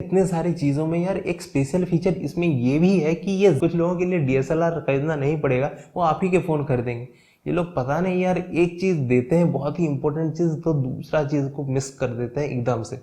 इतने सारी चीज़ों में यार एक स्पेशल फीचर इसमें ये भी है कि ये कुछ लोगों के लिए DSLR खरीदना नहीं पड़ेगा, वो आप ही के फ़ोन खरीदेंगे। ये लोग पता नहीं यार एक चीज़ देते हैं बहुत ही इंपॉर्टेंट चीज़, तो दूसरा चीज़ को मिस कर देते हैं एकदम से।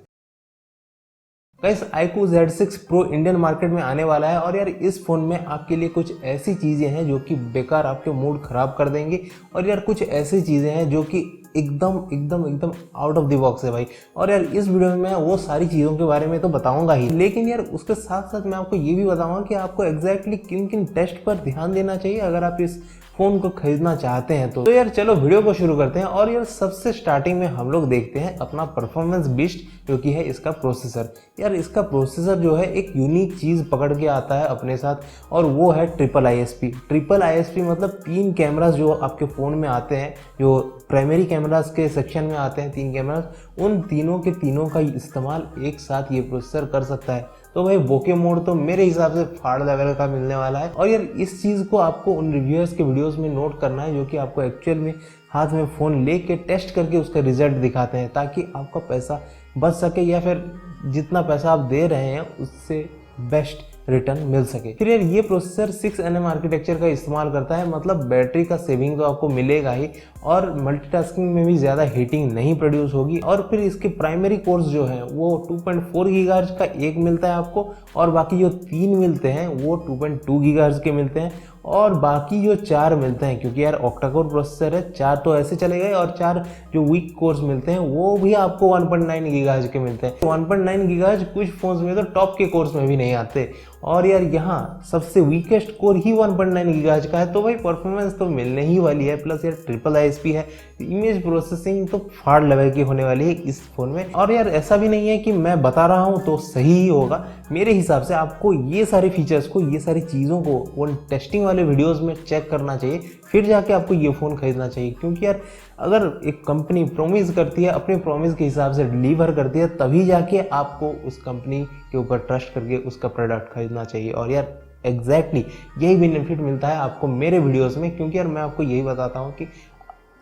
Guys iQOO Z6 Pro Indian market में आने वाला है और यार इस फ़ोन में आपके लिए कुछ ऐसी चीज़ें हैं जो कि बेकार आपके मूड ख़राब कर देंगे, और यार कुछ ऐसी चीज़ें हैं जो कि एकदम एकदम एकदम आउट ऑफ द बॉक्स है भाई। और यार इस वीडियो में मैं वो सारी चीज़ों के बारे में तो बताऊंगा ही, लेकिन यार उसके साथ साथ मैं आपको ये भी बताऊंगा कि आपको एग्जैक्टली किन किन टेस्ट पर ध्यान देना चाहिए अगर आप इस फ़ोन को खरीदना चाहते हैं। तो यार चलो वीडियो को शुरू करते हैं। और यार सबसे स्टार्टिंग में हम लोग देखते हैं अपना परफॉर्मेंस बीस्ट, जो कि है इसका प्रोसेसर। यार इसका प्रोसेसर जो है एक यूनिक चीज़ पकड़ के आता है अपने साथ, और वो है ट्रिपल ISP। ट्रिपल ISP मतलब 3 कैमरास जो आपके फ़ोन में आते हैं, जो प्राइमरी कैमरास के सेक्शन में आते हैं 3 कैमरास, उन तीनों के तीनों का इस्तेमाल एक साथ ये प्रोसेसर कर सकता है। तो भाई बोके मोड तो मेरे हिसाब से फाड़ लेवल का मिलने वाला है। और यार इस चीज़ को आपको उन रिव्यूअर्स के वीडियोस में नोट करना है जो कि आपको एक्चुअल में हाथ में फ़ोन लेके टेस्ट करके उसका रिजल्ट दिखाते हैं, ताकि आपका पैसा बच सके या फिर जितना पैसा आप दे रहे हैं उससे बेस्ट रिटर्न मिल सके। फिर यार ये प्रोसेसर 6nm आर्किटेक्चर का इस्तेमाल करता है, मतलब बैटरी का सेविंग तो आपको मिलेगा ही, और मल्टीटास्किंग में भी ज़्यादा हीटिंग नहीं प्रोड्यूस होगी। और फिर इसके प्राइमरी कोर्स जो है वो 2.4 गीगाहर्ट्ज का एक मिलता है आपको, और बाकी जो 3 मिलते हैं वो 2.2 गीगाहर्ट्ज के मिलते हैं, और बाकी जो 4 मिलते हैं, क्योंकि यार ऑक्टा-कोर प्रोसेसर है, 4 तो ऐसे चले गए, और 4 जो वीक कोर्स मिलते हैं वो भी आपको 1.9 गीगाहर्ट्ज के मिलते हैं। 1.9 गीगाहर्ट्ज कुछ फोन्स में तो टॉप के कोर्स में भी नहीं आते, और यार यहाँ सबसे वीकेस्ट कोर ही 1.9 गीगाहर्ट्ज का है। तो भाई परफॉर्मेंस तो मिलने ही वाली है, प्लस यार ट्रिपल ISP है, इमेज प्रोसेसिंग तो फाड़ लेवल की होने वाली है इस फोन में। और यार ऐसा भी नहीं है कि मैं बता रहा हूँ तो सही ही होगा, मेरे हिसाब से आपको ये सारे फीचर्स को, ये सारी चीज़ों को उन टेस्टिंग वाले वीडियोस में चेक करना चाहिए, फिर जाके आपको ये फ़ोन खरीदना चाहिए। क्योंकि यार अगर एक कंपनी प्रॉमिस करती है, अपने प्रॉमिस के हिसाब से डिलीवर करती है, तभी जाके आपको उस कंपनी के ऊपर ट्रस्ट करके उसका प्रोडक्ट खरीदना चाहिए। और यार एग्जैक्टली यही बेनिफिट मिलता है आपको मेरे वीडियोस में, क्योंकि यार मैं आपको यही बताता हूँ कि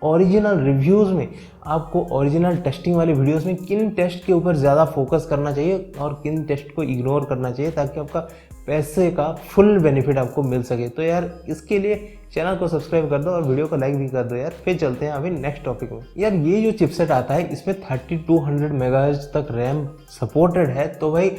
ओरिजिनल रिव्यूज़ में आपको, ओरिजिनल टेस्टिंग वाले वीडियोस में किन टेस्ट के ऊपर ज़्यादा फोकस करना चाहिए और किन टेस्ट को इग्नोर करना चाहिए, ताकि आपका पैसे का फुल बेनिफिट आपको मिल सके। तो यार इसके लिए चैनल को सब्सक्राइब कर दो और वीडियो को लाइक भी कर दो यार। फिर चलते हैं अभी नेक्स्ट टॉपिक में। यार ये जो चिपसेट आता है इसमें 3200 मेगाहर्ट्ज तक रैम सपोर्टेड है। तो भाई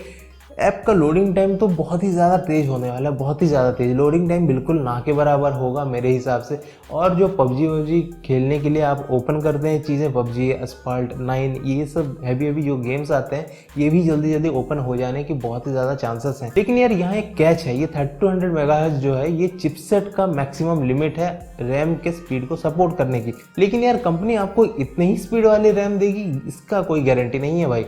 ऐप का लोडिंग टाइम तो बहुत ही ज़्यादा तेज़ होने वाला है, बहुत ही ज़्यादा तेज़। लोडिंग टाइम बिल्कुल ना के बराबर होगा मेरे हिसाब से। और जो PUBG खेलने के लिए आप ओपन करते हैं चीज़ें, PUBG, Asphalt 9, ये सब हैवी जो गेम्स आते हैं, ये भी जल्दी जल्दी ओपन हो जाने की बहुत ही ज़्यादा चांसेस हैं। लेकिन यार यहाँ एक कैच है, ये 3200 मेगाहर्ट्ज जो है ये चिपसेट का मैक्सिमम लिमिट है रैम के स्पीड को सपोर्ट करने की। लेकिन यार कंपनी आपको इतनी ही स्पीड वाली रैम देगी, इसका कोई गारंटी नहीं है भाई।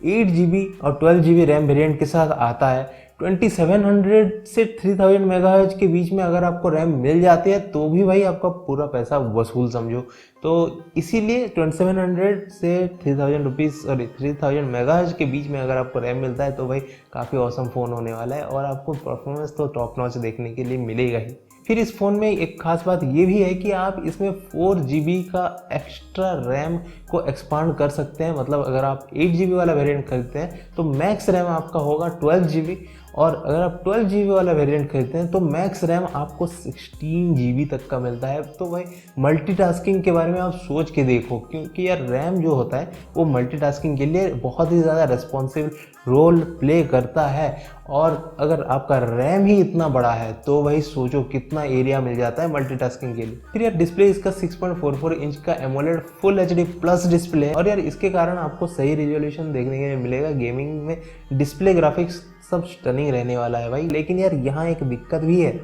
8GB और 12GB रैम वेरिएंट के साथ आता है। 2700 से 3000 मेगाहर्ट्ज के बीच में अगर आपको रैम मिल जाती है तो भी भाई आपका पूरा पैसा वसूल समझो। तो इसीलिए 2700 से 3000 मेगाहर्ट्ज के बीच में अगर आपको रैम मिलता है तो भाई काफ़ी ऑसम फ़ोन होने वाला है, और आपको परफॉर्मेंस तो टॉप नॉच देखने के लिए मिलेगा ही। फिर इस फ़ोन में एक खास बात ये भी है कि आप इसमें 4GB का एक्स्ट्रा रैम को एक्सपांड कर सकते हैं। मतलब अगर आप 8GB वाला वेरिएंट खरीदते हैं तो मैक्स रैम आपका होगा 12GB, और अगर आप 12GB वाला वेरिएंट खरीदते हैं तो मैक्स रैम आपको 16GB तक का मिलता है। तो भाई मल्टीटास्किंग के बारे में आप सोच के देखो, क्योंकि यार रैम जो होता है वो मल्टीटास्किंग के लिए बहुत ही ज़्यादा रिस्पॉन्सिव रोल प्ले करता है। और अगर आपका रैम ही इतना बड़ा है तो भाई सोचो कितना एरिया मिल जाता है मल्टीटास्किंग के लिए। फिर यार डिस्प्ले इसका 6.44 इंच का AMOLED full HD plus display है, और यार इसके कारण आपको सही रिजोल्यूशन देखने के लिए मिलेगा। गेमिंग में डिस्प्ले ग्राफिक्स सब स्टनिंग रहने वाला है भाई। लेकिन यार यहाँ एक दिक्कत भी है,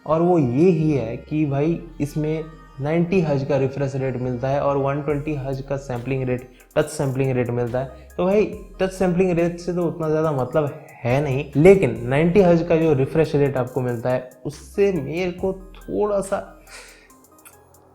और वो ये ही है कि भाई इसमें 90 हर्ट्ज का रिफ्रेश रेट मिलता है और 120 हर्ट्ज का sampling rate, touch sampling rate मिलता है। तो भाई टच सैम्पलिंग रेट से तो उतना ज़्यादा मतलब है नहीं, लेकिन 90 हर्ट्ज का जो रिफ्रेश रेट आपको मिलता है उससे मेरे को थोड़ा सा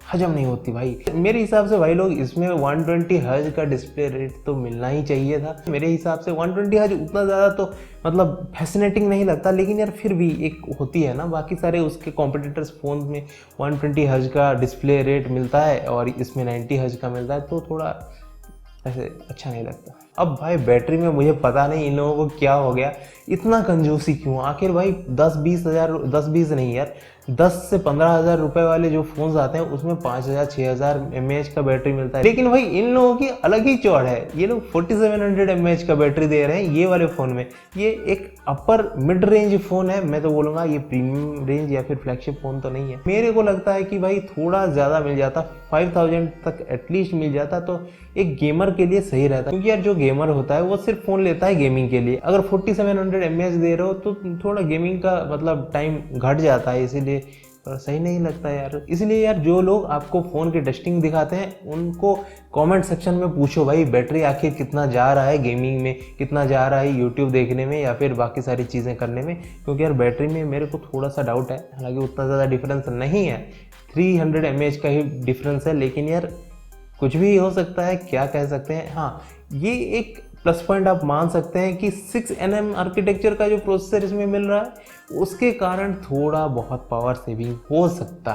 हजम नहीं होती भाई। मेरे हिसाब से भाई लोग इसमें 120 हर्ट्ज का डिस्प्ले रेट तो मिलना ही चाहिए था। मेरे हिसाब से 120 हर्ट्ज उतना ज़्यादा तो मतलब फैसिनेटिंग नहीं लगता, लेकिन यार फिर भी एक होती है ना, बाकी सारे उसके कॉम्पिटिटर्स फ़ोन में 120 हर्ट्ज का डिस्प्ले रेट मिलता है और इसमें 90 हर्ट्ज का मिलता है, तो थोड़ा ऐसे अच्छा नहीं लगता। अब भाई बैटरी में मुझे पता नहीं इन लोगों को क्या हो गया, इतना कंजूसी क्यों। आखिर भाई 10-20 हज़ार, 10-20 नहीं यार, 10 से 15 हज़ार रुपए वाले जो फोन्स आते हैं उसमें 5,000 6,000 mAh का बैटरी मिलता है। लेकिन भाई इन लोगों की अलग ही चौड़ है, ये लोग 4700 mAh का बैटरी दे रहे हैं ये वाले फ़ोन में। ये एक अपर मिड रेंज फ़ोन है, मैं तो बोलूँगा ये प्रीमियम रेंज या फिर फ्लैगशिप फ़ोन तो नहीं है। मेरे को लगता है कि भाई थोड़ा ज़्यादा मिल जाता, 5000 तक एटलीस्ट मिल जाता तो एक गेमर के लिए सही रहता, क्योंकि यार जो गेमर होता है वो सिर्फ फ़ोन लेता है गेमिंग के लिए। अगर 4700 mAh दे रहे हो तो थोड़ा गेमिंग का मतलब टाइम घट जाता है, इसीलिए सही नहीं लगता यार। इसलिए यार जो लोग आपको फ़ोन की टेस्टिंग दिखाते हैं उनको कमेंट सेक्शन में पूछो भाई बैटरी आखिर कितना जा रहा है गेमिंग में, कितना जा रहा है यूट्यूब देखने में या फिर बाकी सारी चीज़ें करने में, क्योंकि यार बैटरी में मेरे को थोड़ा सा डाउट है। हालांकि उतना ज़्यादा डिफरेंस नहीं है, 300 mAh का ही डिफरेंस है, लेकिन यार कुछ भी हो सकता है, क्या कह सकते हैं। हाँ, ये एक प्लस पॉइंट आप मान सकते हैं कि 6nm आर्किटेक्चर का जो प्रोसेसर इसमें मिल रहा है उसके कारण थोड़ा बहुत पावर सेविंग हो सकता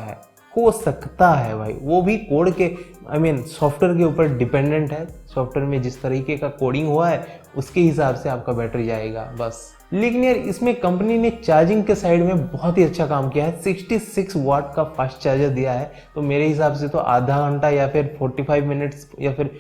है भाई। वो भी कोड के सॉफ्टवेयर के ऊपर डिपेंडेंट है। सॉफ्टवेयर में जिस तरीके का कोडिंग हुआ है उसके हिसाब से आपका बैटरी जाएगा बस। लेकिन यार इसमें कंपनी ने चार्जिंग के साइड में बहुत ही अच्छा काम किया है, 66 वाट का फास्ट चार्जर दिया है। तो मेरे हिसाब से तो आधा घंटा या फिर 45 मिनट्स या फिर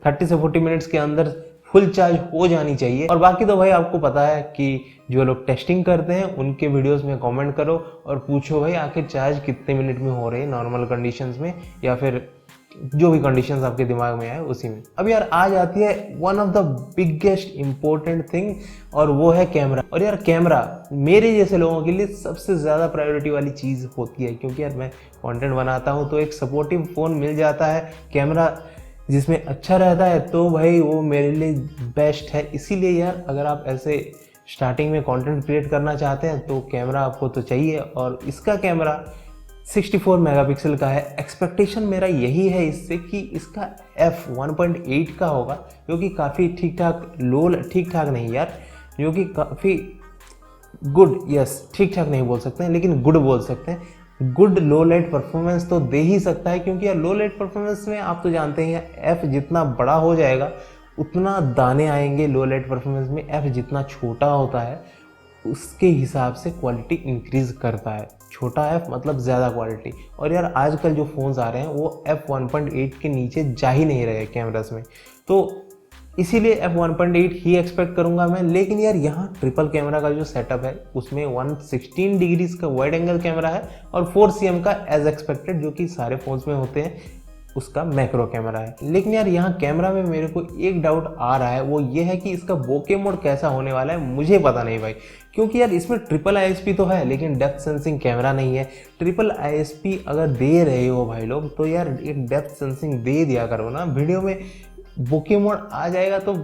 30 से 40 मिनट्स के अंदर फुल चार्ज हो जानी चाहिए। और बाकी तो भाई आपको पता है कि जो लोग टेस्टिंग करते हैं उनके वीडियोस में कमेंट करो और पूछो भाई आखिर चार्ज कितने मिनट में हो रहे हैं नॉर्मल कंडीशंस में या फिर जो भी कंडीशंस आपके दिमाग में आए उसी में। अब यार आ जाती है one of the biggest important thing, और वो है कैमरा। और यार कैमरा मेरे जैसे लोगों के लिए सबसे ज़्यादा प्रायोरिटी वाली चीज़ होती है, क्योंकि यार मैं कंटेंट बनाता हूँ तो एक सपोर्टिव फ़ोन मिल जाता है कैमरा जिसमें अच्छा रहता है तो भाई वो मेरे लिए बेस्ट है। इसीलिए यार अगर आप ऐसे स्टार्टिंग में कंटेंट क्रिएट करना चाहते हैं तो कैमरा आपको तो चाहिए, और इसका कैमरा 64 मेगापिक्सल का है। एक्सपेक्टेशन मेरा यही है इससे कि इसका f1.8 का होगा, जो कि काफ़ी ठीक ठाक नहीं यार, जो कि काफ़ी गुड, ठीक ठाक नहीं बोल सकते हैं लेकिन गुड बोल सकते हैं। गुड लो लाइट परफॉर्मेंस तो दे ही सकता है, क्योंकि यार लो लाइट परफॉर्मेंस में आप तो जानते हैं f जितना बड़ा हो जाएगा उतना दाने आएंगे लो लाइट परफॉर्मेंस में। f जितना छोटा होता है उसके हिसाब से क्वालिटी इंक्रीज करता है। छोटा f मतलब ज़्यादा क्वालिटी। और यार आजकल जो फ़ोन्स आ रहे हैं वो f1.8 के नीचे जा ही नहीं रहे कैमरास में, तो इसीलिए f1.8 ही एक्सपेक्ट करूंगा मैं। लेकिन यार यहाँ ट्रिपल कैमरा का जो सेटअप है उसमें 116 डिग्रीज का वाइड एंगल कैमरा है और 4cm का एज एक्सपेक्टेड, जो कि सारे फोन्स में होते हैं, उसका मैक्रो कैमरा है। लेकिन यार यहाँ कैमरा में मेरे को एक डाउट आ रहा है, वो ये है कि इसका बोके मोड कैसा होने वाला है, मुझे पता नहीं भाई। क्योंकि यार इसमें ट्रिपल ISP तो है लेकिन डेप्थ सेंसिंग कैमरा नहीं है। ट्रिपल ISP अगर दे रहे हो भाई लोग तो यार एक डेप्थ सेंसिंग दे दिया करो ना, वीडियो में बोके मोड आ जाएगा तो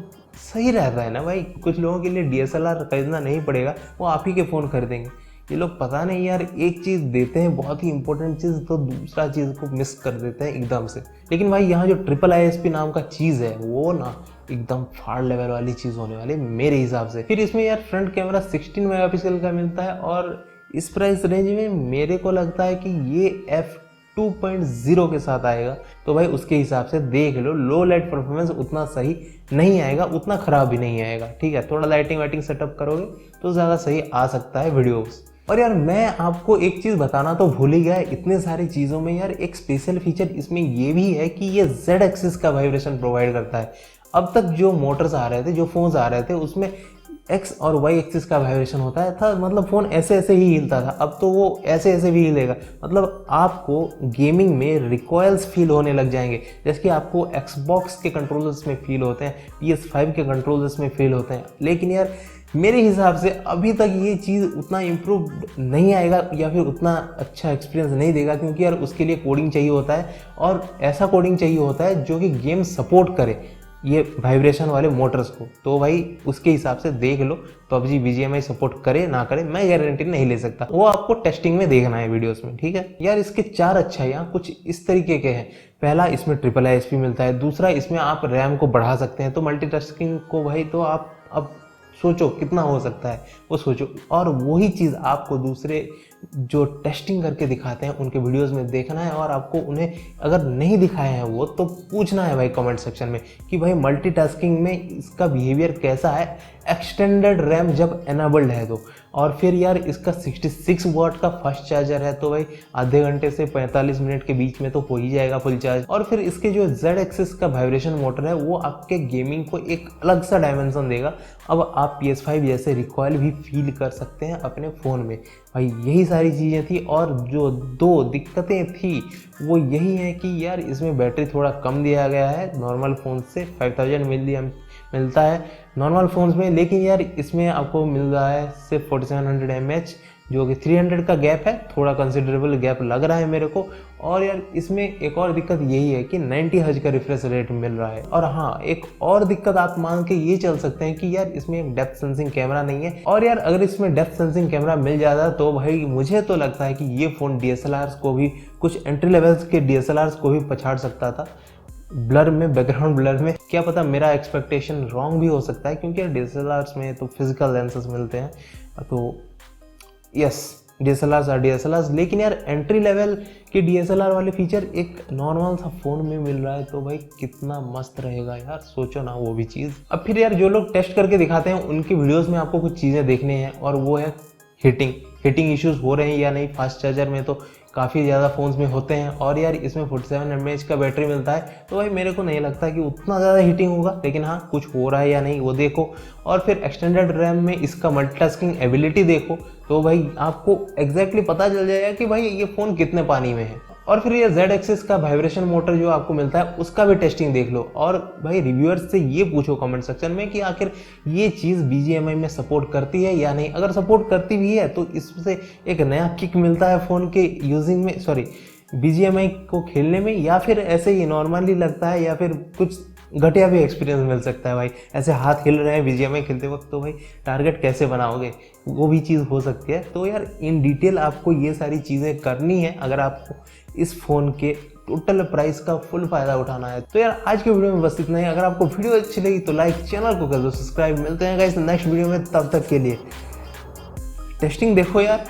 सही रहता है ना भाई। कुछ लोगों के लिए DSLR खरीदना नहीं पड़ेगा, वो आप ही के फ़ोन खरीदेंगे। ये लोग पता नहीं यार एक चीज़ देते हैं बहुत ही इंपॉर्टेंट चीज़ तो दूसरा चीज़ को मिस कर देते हैं एकदम से। लेकिन भाई यहाँ जो ट्रिपल ISP नाम का चीज़ है वो ना एकदम फाड़ लेवल वाली चीज़ होने वाली मेरे हिसाब से। फिर इसमें यार फ्रंट कैमरा 16 मेगापिक्सल का मिलता है और इस प्राइस रेंज में मेरे को लगता है कि ये f2.0 के साथ आएगा। तो भाई उसके हिसाब से देख लो, लो लाइट परफॉर्मेंस उतना सही नहीं आएगा, उतना ख़राब भी नहीं आएगा। ठीक है, थोड़ा लाइटिंग वाइटिंग सेटअप करोगे तो ज़्यादा सही आ सकता है वीडियोस। और यार मैं आपको एक चीज़ बताना तो भूल ही गया, इतने सारी चीज़ों में यार एक स्पेशल फीचर इसमें ये भी है कि ये Z एक्सिस का वाइब्रेशन प्रोवाइड करता है। अब तक जो मोटर्स आ रहे थे, जो फोन्स आ रहे थे, उसमें X और Y एक्सिस का वाइब्रेशन होता है था, मतलब फ़ोन ऐसे ऐसे ही हिलता था। अब तो वो ऐसे ऐसे भी हिलेगा, मतलब आपको गेमिंग में रिकॉयल्स फील होने लग जाएंगे, जैसे कि आपको Xbox के कंट्रोलर्स में फील होते हैं, PS5 के कंट्रोलर्स में फील होते हैं। लेकिन यार मेरे हिसाब से अभी तक ये चीज़ उतना इम्प्रूव नहीं आएगा या फिर उतना अच्छा एक्सपीरियंस नहीं देगा, क्योंकि यार उसके लिए कोडिंग चाहिए होता है और ऐसा कोडिंग चाहिए होता है जो कि गेम सपोर्ट करे ये वाइब्रेशन वाले मोटर्स को। तो भाई उसके हिसाब से देख लो, PUBG BGMI सपोर्ट करे ना करे मैं गारंटी नहीं ले सकता, वो आपको टेस्टिंग में देखना है वीडियोस में। ठीक है यार, इसके 4 अच्छाइयाँ कुछ इस तरीके के हैं। पहला, इसमें ट्रिपल ISP मिलता है। दूसरा, इसमें आप रैम को बढ़ा सकते हैं, तो मल्टीटास्किंग को भाई तो आप अब सोचो कितना हो सकता है वो सोचो। और वही चीज़ आपको दूसरे जो टेस्टिंग करके दिखाते हैं उनके वीडियोस में देखना है, और आपको उन्हें अगर नहीं दिखाए हैं वो तो पूछना है भाई कमेंट सेक्शन में कि भाई मल्टीटास्किंग में इसका बिहेवियर कैसा है, एक्सटेंडेड रैम जब एनेबल्ड है तो। और फिर यार इसका 66 वाट का फास्ट चार्जर है, तो भाई आधे घंटे से 45 मिनट के बीच में तो हो ही जाएगा फुल चार्ज। और फिर इसके जो Z एक्सिस का वाइब्रेशन मोटर है वो आपके गेमिंग को एक अलग सा डायमेंशन देगा। अब आप PS5 जैसे रिकॉइल भी फील कर सकते हैं अपने फ़ोन में। भाई यही सारी चीज़ें थी, और जो 2 दिक्कतें थी वो यही है कि यार इसमें बैटरी थोड़ा कम दिया गया है नॉर्मल फ़ोन से, 5000 मिलता है नॉर्मल फ़ोन्स में, लेकिन यार इसमें आपको मिल रहा है सिर्फ 4700 mAh, जो कि 300 का गैप है, थोड़ा कंसिडरेबल गैप लग रहा है मेरे को। और यार इसमें एक और दिक्कत यही है कि 90 हर्ट्ज का रिफ्रेश रेट मिल रहा है। और हाँ, एक और दिक्कत आप मान के ये चल सकते हैं कि यार इसमें एक डेप्थ सेंसिंग कैमरा नहीं है। और यार अगर इसमें डेप्थ सेंसिंग कैमरा मिल जाता तो भाई मुझे तो लगता है कि ये फ़ोन DSLRs को भी, कुछ एंट्री लेवल्स के DSLRs को भी पछाड़ सकता था ब्लर में, बैकग्राउंड ब्लर में। क्या पता मेरा एक्सपेक्टेशन रॉन्ग भी हो सकता है, क्योंकि DSLRs में तो फिजिकल लेंसेज मिलते हैं, तो यस DSLRs आर DSLRs। लेकिन यार एंट्री लेवल के DSLR वाले फीचर एक नॉर्मल सा फ़ोन में मिल रहा है, तो भाई कितना मस्त रहेगा यार, सोचो ना वो भी चीज़। अब फिर यार जो लोग टेस्ट करके दिखाते हैं उनकी वीडियोस में आपको कुछ चीज़ें देखनी है, और वो है हीटिंग इश्यूज़ हो रहे हैं या नहीं। फास्ट चार्जर में तो काफ़ी ज़्यादा फ़ोन्स में होते हैं, और यार इसमें 47 mAh का बैटरी मिलता है, तो भाई मेरे को नहीं लगता कि उतना ज़्यादा हीटिंग होगा। लेकिन हाँ, कुछ हो रहा है या नहीं वो देखो। और फिर एक्सटेंडेड रैम में इसका मल्टीटास्किंग एबिलिटी देखो, तो भाई आपको एग्जैक्टली पता चल जाएगा कि भाई ये फ़ोन कितने पानी में है। और फिर ये Z एक्सिस का वाइब्रेशन मोटर जो आपको मिलता है उसका भी टेस्टिंग देख लो। और भाई रिव्यूअर्स से ये पूछो कमेंट सेक्शन में कि आखिर ये चीज़ BGMI में सपोर्ट करती है या नहीं। अगर सपोर्ट करती भी है तो इससे एक नया किक मिलता है फ़ोन के यूजिंग में, सॉरी BGMI को खेलने में, या फिर ऐसे ही नॉर्मली लगता है, या फिर कुछ घटिया भी एक्सपीरियंस मिल सकता है। भाई ऐसे हाथ हिल रहे हैं BGMI खेलते वक्त, तो भाई टारगेट कैसे बनाओगे, वो भी चीज़ हो सकती है। तो यार इन डिटेल आपको ये सारी चीज़ें करनी है अगर आपको इस फ़ोन के टोटल प्राइस का फुल फ़ायदा उठाना है। तो यार आज के वीडियो में बस इतना ही। अगर आपको वीडियो अच्छी लगी तो लाइक, चैनल को कर दो सब्सक्राइब। मिलते हैं गाइस नेक्स्ट वीडियो में, तब तक के लिए टेस्टिंग देखो यार।